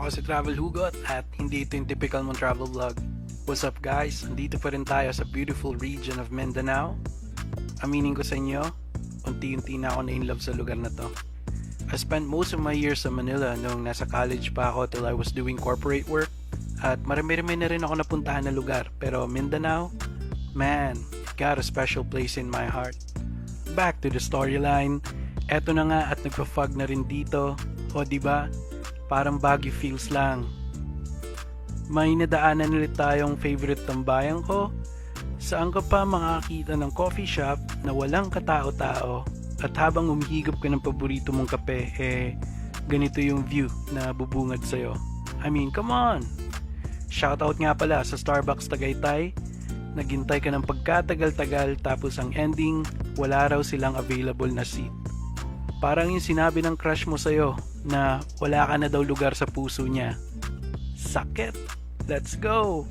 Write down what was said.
Ako si Travel Hugot at hindi ito yung typical mong travel vlog. What's up guys? Andito pa rin tayo sa beautiful region of Mindanao. Aminin ko sa inyo, unti-unti na ako na-inlove sa lugar na to. I spent most of my years sa Manila nung nasa college pa ako till I was doing corporate work. At marami-rami na rin ako napuntahan na lugar. Pero Mindanao, man, it got a special place in my heart. Back to the storyline. Eto na nga at nagpa-fog na rin dito. O diba? Parang Baguio feels lang. May nadaanan ulit tayong favorite tambayan ko. Saan ka pa makakita ng coffee shop na walang katao-tao at habang umihigop ka ng paborito mong kape, ganito yung view na bubungad sa'yo. I mean, come on! Shoutout nga pala sa Starbucks Tagaytay. Naghintay ka ng pagkatagal-tagal tapos ang ending, wala raw silang available na seat. Parang yung sinabi ng crush mo sa'yo na wala ka na daw lugar sa puso niya. Sakit! Let's go!